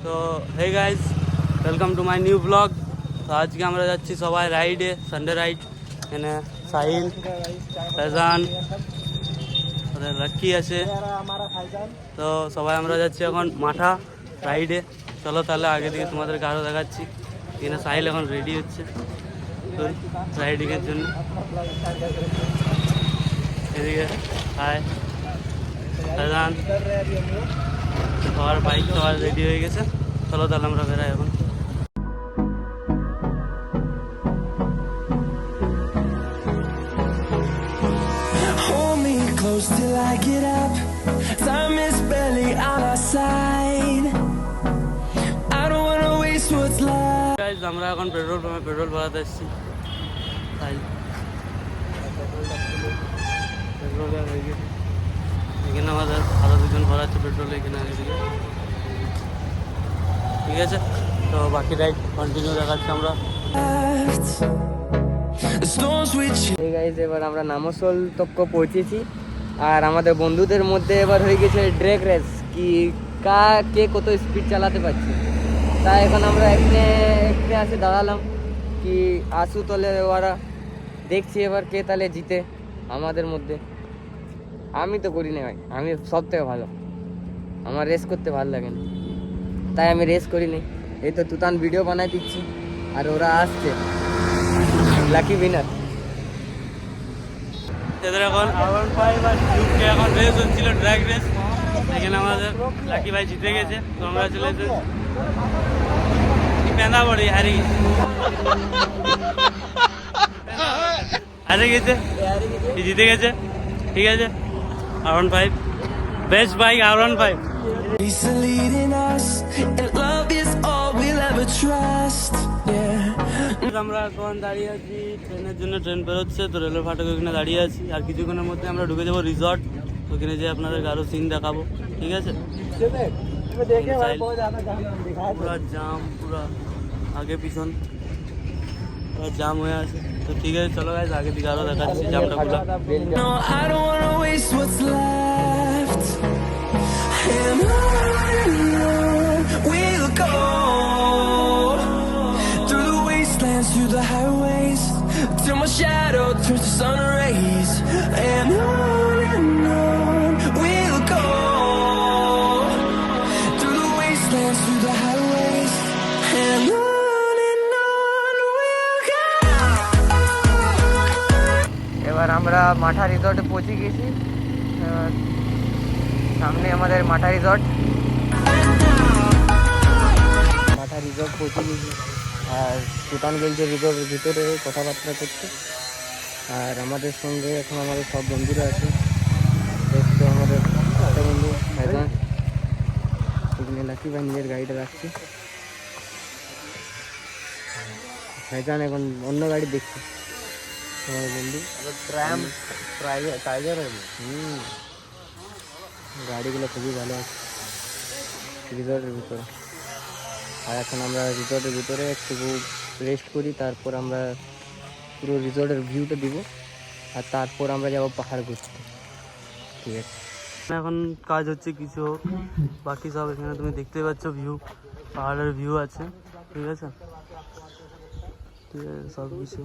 তো hey guys, welcome to my new blog. তো আজকে আমরা যাচ্ছি সবাই রাইডে, সানডে রাইড। এখানে সাহিল, ফেজান, লাক্কি আছে। তো সবাই আমরা যাচ্ছি এখন মাঠা রাইডে। চলো তাহলে আগে দিকে তোমাদেরকে আরও দেখাচ্ছি। এখানে সাহিল এখন রেডি হচ্ছে রাইডিংয়ের জন্য। এদিকে হাই ফেজান, সবার বাইক সবার রেডি হয়ে গেছে। চলো তাহলে আমরা বেরাই এখন। Hold me close till I get up. Time is barely on our side. I don't wanna waste what's left. Guys, আমরা এখন পেট্রোল পাম্পে পেট্রোল ভরাতে এসেছি। তাই পেট্রোল হয়ে গেছে। এখানে আমাদের আরো দুজন ভরাচ্ছে পেট্রোল এখানে এদিকে। ঠিক আছে, তো বাকি রাইড কন্টিনিউ দেখাচ্ছি আমরা। এই গাইজ, এবার আমরা নামসল তক্ক পৌঁছেছি। আর আমাদের বন্ধুদের মধ্যে এবার হয়ে গেছে ড্রেগ রেস, কি কে কত স্পিড চালাতে পারছে। তাই এখন আমরা এখানে আসে দাঁড়ালাম, কি আসু তলে ওরা দেখছি এবার কে তাহলে জিতে আমাদের মধ্যে। আমি তো করি না ভাই, আমি সব থেকে ভালো, আমার রেস করতে ভালো লাগে না, তাই আমি রেস করি নি। এই তো তুতান ভিডিও বানাই দিচ্ছি আর ওরা আসছে লাকি উইনার। এদের এখন এখন রেস হচ্ছিল, ড্র্যাগ রেস। এখানে আমাদের লাকি ভাই জিতে গেছে, কংগ্রাচুলেশন। পেঁদা বড়ি হারিয়ে গেছে, জিতে গেছে। ঠিক আছে, R15 বেস্ট বাইক, R15। আমরা এখন দাঁড়িয়ে আছি ট্রেনের জন্য, ট্রেন বেরোচ্ছে তো রেলের ফাটক ওখানে দাঁড়িয়ে আছি। আর কিছুক্ষণের মধ্যে আমরা ঢুকে যাবো রিসর্ট, ওখানে যে আপনাদেরকে আরো সিন দেখাবো। ঠিক আছে, পুরা জাম, পুরা আগে পিছন পুরা জাম হয়ে আছে। তো ঠিক আছে, চলো গাইস আগে দিকে আরো দেখাচ্ছি জামটা পুরো। Through the highways, till my shadow turns to sun rays, and on we'll go. Through the wastelands, through the highways, and on we'll go. এবার আমরা মাঠা রিসর্টে পৌঁছে গেছি। সামনে আমাদের মাঠা রিসর্ট পৌঁছে গেছি। আর সুতান বলছে রিসর্টের ভিতরে কথাবার্তা করছে। আর আমাদের সঙ্গে এখন আমাদের সব বন্ধুরা আছে। দেখতে আমাদের একটা বন্ধু ফেজান, এখানে লাকি ভাই নিজের গাড়িটা রাখছে। ফেজান এখন অন্য গাড়ি দেখছে আমার বন্ধু। ট্রাম টাইগার গাড়িগুলো খুবই ভালো আছে রিসর্টের ভিতরে। আর এখন আমরা রিসর্টের ভিতরে একটু রেস্ট করি, তারপর আমরা পুরো রিসর্টের ভিউটা দিব, আর তারপর আমরা যাবো পাহাড় ঘুরতে। ঠিক আছে, এখন কাজ হচ্ছে কিছু, বাকি সব এখানে তুমি দেখতে পাচ্ছ ভিউ, পাহাড়ের ভিউ আছে। ঠিক আছে, ঠিক আছে সব কিছু।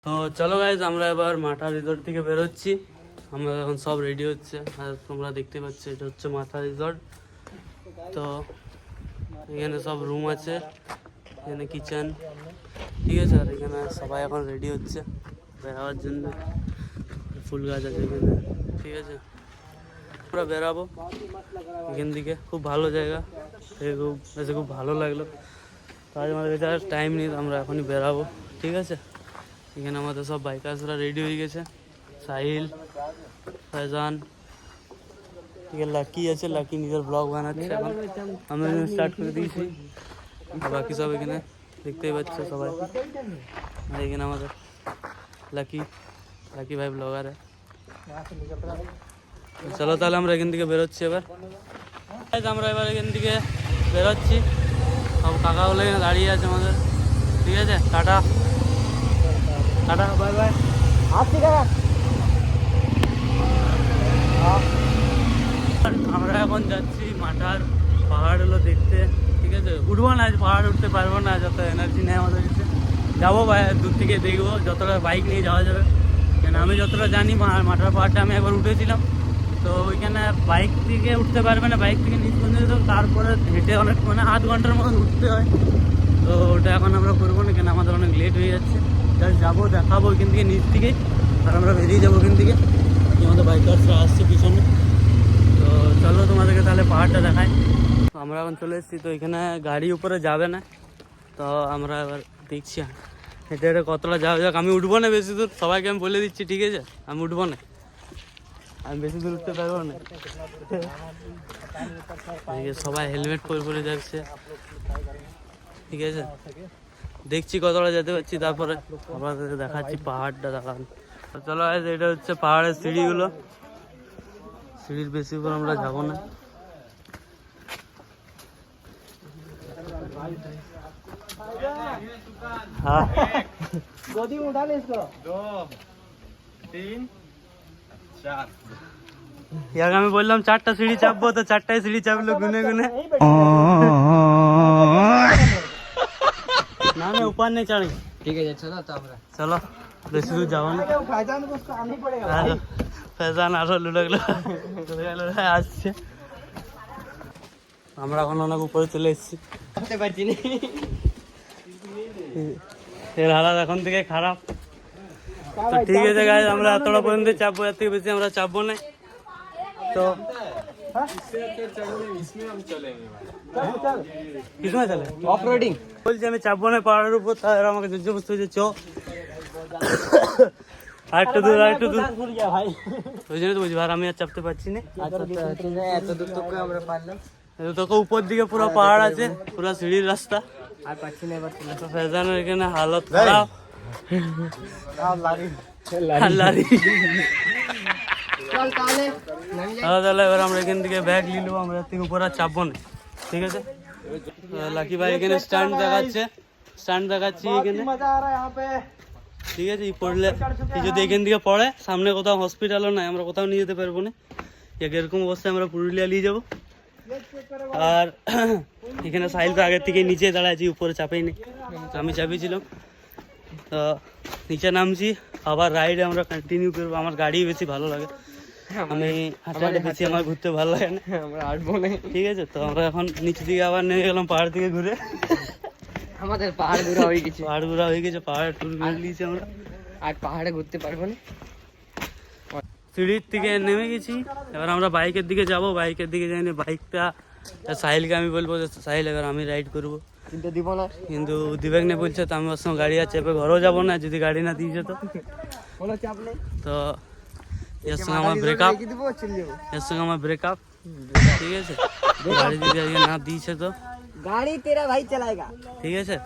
তো চলো গাইজ, আমরা এবার মাঠা রিসর্ট থেকে বেরোচ্ছি। আমরা এখন সব রেডি হচ্ছে, আর তোমরা দেখতে পাচ্ছ এটা হচ্ছে মাঠা রিসর্ট। তো এখানে সব রুম আছে, এখানে কিচেন। ঠিক আছে, আর এখানে সবাই এখন রেডি হচ্ছে বেরোবার জন্য। ফুল গাছ আছে এখানে। ঠিক আছে, আমরা বেরাবো এখান থেকে। খুব ভালো জায়গা, খুব ভালো লাগলো। তাই আমাদের কাছে আর টাইম নেই, আমরা এখনই বেরাবো। ঠিক আছে, এখানে আমাদের সব বাইকার্সরা রেডি হয়ে গেছে। সাহিল, ফেজান, ঠিক আছে, লাকি আছে, লাকি নিজের ব্লগ বানাচ্ছে। আমি স্টার্ট করে দিয়েছি, আর বাকি সব এখানে দেখতেই পাচ্ছ সবাই। আর এখানে আমাদের লাকি ভাই ব্লগার। চলো তাহলে আমরা এখান থেকে বেরোচ্ছি এবার। আমরা এবার এখান থেকে বেরোচ্ছি, সব কাকাগুলো এখানে দাঁড়িয়ে আছে আমাদের। ঠিক আছে, টাটা টাটা, বাই বাই। আসছি কাকা। আমরা এখন যাচ্ছি মাঠার পাহাড়গুলো দেখতে। উঠবো না, আজ পাহাড় উঠতে পারবো না, যত এনার্জি নেই আমাদের কাছে। যাবো দূর থেকে দেখবো, যতটা বাইক নিয়ে যাওয়া যাবে। কেন আমি যতটা জানি মাটার পাহাড়টা আমি একবার উঠেছিলাম, তো ওইখানে বাইক থেকে উঠতে পারবে না, বাইক থেকে নিচ পর্যন্ত, তারপরে হেঁটে অনেক মানে 8 ঘন্টার মতো উঠতে হয়। তো ওটা এখন আমরা করবো না, কেন আমাদের অনেক লেট হয়ে যাচ্ছে। জাস্ট যাবো, দেখাবো ওইখান থেকে নিচ থেকে, আর আমরা বেরিয়ে যাবো ওখান থেকে। আমাদের বাইকার্সরা আসছে পিছনে। তো চলো তোমাদেরকে তাহলে পাহাড়টা দেখাই। আমরা এখন চলে এসেছি, তো এখানে গাড়ি উপরে যাবে না, তো আমরা এবার দেখছি হেঁটে হেঁটে কতটা যাওয়া যাক। আমি উঠবো না বেশি দূর, সবাইকে আমি বলে দিচ্ছি, ঠিক আছে? আমি উঠবো না, আমি বেশি দূর উঠতে পারবো না। সবাই হেলমেট পরে পরে যাচ্ছে, ঠিক আছে? দেখছি কতটা যেতে পারছি, তারপরে আপনাদের দেখাচ্ছি পাহাড়টা দেখান। তো চলো, এটা হচ্ছে পাহাড়ের সিঁড়িগুলো। সিঁড়ির বেশি উপর আমরা যাবো না। हाँ गोदी में उठा ले इसको 2 3 4 यार আমি বললাম 4টা সিঁড়ি চাপবো, তো 4টাই সিঁড়ি চাপলো গুনে গুনে। না না ऊपर नहीं चढ़ी, ঠিক আছে চলো তো আমরা চলো বেশি দূর যাবো না। ভাইজান को उसको आना ही पड़ेगा। ফেজান আরো লুডগলো আসছে। আমরা এখন অনেক উপরে চলে এসেছি, করতে পারছি না। এর হালাত এখন থেকে খারাপ। তো ঠিক আছে গাইস, আমরা এতটা পর্যন্ত চাপবো, এর থেকে বেশি আমরা চাপবো না। তো কিসমে চলে অফ রোডিং বলছি, আমি চাপবো না পাহাড়ের উপর। তার আমাকে জোর বুঝতে হচ্ছে চ আরেকটু দূর, আরেকটু দূর। ওই জন্য তো বুঝি আর আমি আর চাপতে পারছি না। আচ্ছা ঠিক আছে, এত দূর তো আমরা পারলাম। তোকে উপর দিকে পুরো পাহাড় আছে, পুরো সিঁড়ির রাস্তা। আর পাচ্ছি না এবার তো ফেজানের এখানে হালত খারাপ। লারি চল তাহলে নামি যাই। তাহলে এবার আমরা এখান থেকে ব্যাগ নিয়ে নেবো, আমরা এর থেকে উপরে আর চাপবো না, ঠিক আছে? লাকি ভাই এখানে স্ট্যান্ড দেখাচ্ছে, স্ট্যান্ড দেখাচ্ছি এখানে, ঠিক আছে? পড়লে যদি এখান থেকে পড়ে, সামনে কোথাও হসপিটালও নাই, আমরা কোথাও নিয়ে যেতে পারবো না। এরকম অবস্থায় আমরা পুরুলিয়া নিয়ে যাবো। আর এখানে সাহিল তো আগের থেকে নিচে দাঁড়াচ্ছি, উপরে চাপেই নেই, আমি চাপিয়েছিলাম। তো নিচে নামছি, আবার রাইডে আমরা কন্টিনিউ করবো। আমার গাড়ি বেশি ভালো লাগে, আমি হাঁটাহাঁটি বেশি আমার ঘুরতে ভালো লাগে না, আমরা আসবো না। ঠিক আছে? তো আমরা এখন নিচে দিকে আবার নেমে গেলাম পাহাড় থেকে ঘুরে। আমাদের পাহাড় ঘোরা হয়ে গেছে, পাহাড় ঘোরা হয়ে গেছে, পাহাড় ট্যুর করে নিয়েছি আমরা। আর পাহাড়ে ঘুরতে পারবো না। সিঁড়ির থেকে নেমে গেছি, এবার আমরা বাইকের দিকে যাব। বাইকের দিকে যাইনি, বাইকটা সাহিলকে আমি বলবো যে সাহিল এবার আমি রাইড করবো, কিন্তু দিব না, কিন্তু দিবেক নে বলছে। তো আমি ওর সঙ্গে গাড়ি আর চেপে ঘরেও যাবো না যদি গাড়ি না দিয়েছে। তো কোনো চাপ নেই। তো এর সঙ্গে আমার ব্রেকআপ, রেখে দিব, চলে যাবো। এর সঙ্গে আমার ব্রেকআপ, ঠিক আছে? গাড়ি যদি আজকে না দিয়েছে তো গাড়ি তেরা ভাই চালাएगा, ঠিক আছে?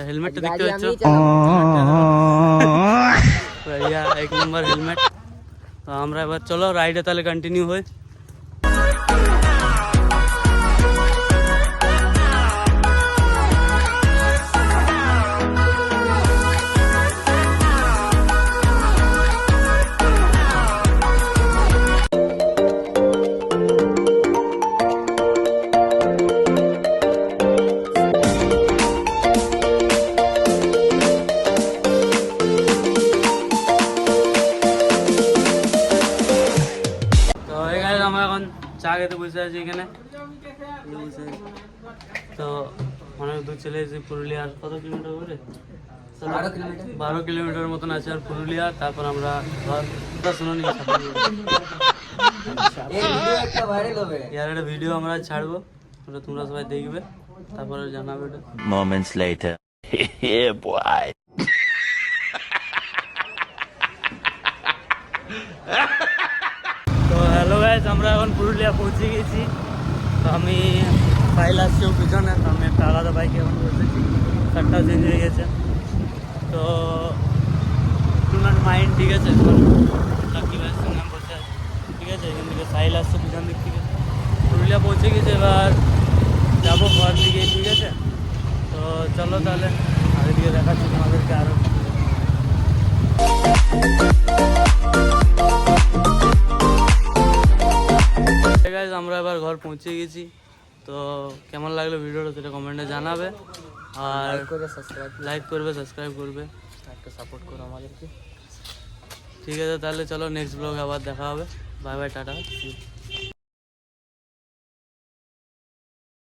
হেলমেটটা দেখতে গাড়ি পাচ্ছ, আমি চালাবো। बढ़िया 1 नंबर हेलमेट। তো আমরা এবার চলো রাইডে তাহলে কন্টিনিউ হই। আমরা এখন চা খেতে বসে আছি এখানে, তো অনেক দূর চলে এসেছি। পুরুলিয়ার কত কিলোমিটার করে? 12 কিলোমিটার মতন আছে আর পুরুলিয়া। তারপর আমরা ঘর শুনো নি, ইয়ার একটা ভিডিও আমরা ছাড়বো, ওটা তোমরা সবাই দেখবে, তারপরে জানাবে এটা। Moments later. Yeah, boy. তো হ্যালো গাইস, আমরা এখন পুরুলিয়া পৌঁছে গেছি। তো আমি ফাইল আসছি পিছনে, তো আমি একটা আলাদা বাইকে এখন বসেছি, কারটাও চেঞ্জ হয়ে গেছে। তো ডু নট মাইন্ড, ঠিক আছে? লাকি ভাইয়ের সঙ্গে আমি বসে আছি, ঠিক আছে? এখান থেকে সাইল আসছে পিছন দিক থেকে। পুরুলিয়া পৌঁছে গেছে, এবার যাবো ঘর দিকে, ঠিক আছে? তো চলো তাহলে আগের দিকে দেখাচ্ছি তোমাদেরকে আরও। গাইস আমরা এবার ঘর পৌঁছে গেছি। তো তো কেমন লাগলো ভিডিওটা সেটা কমেন্টে জানাবে, আর করে সাবস্ক্রাইব লাইক করবে, সাবস্ক্রাইব করবে। একটু সাপোর্ট করো আমাদেরকে। ঠিক আছে, তাহলে চলো নেক্সট ব্লগে আবার দেখা হবে। Bye bye, tata.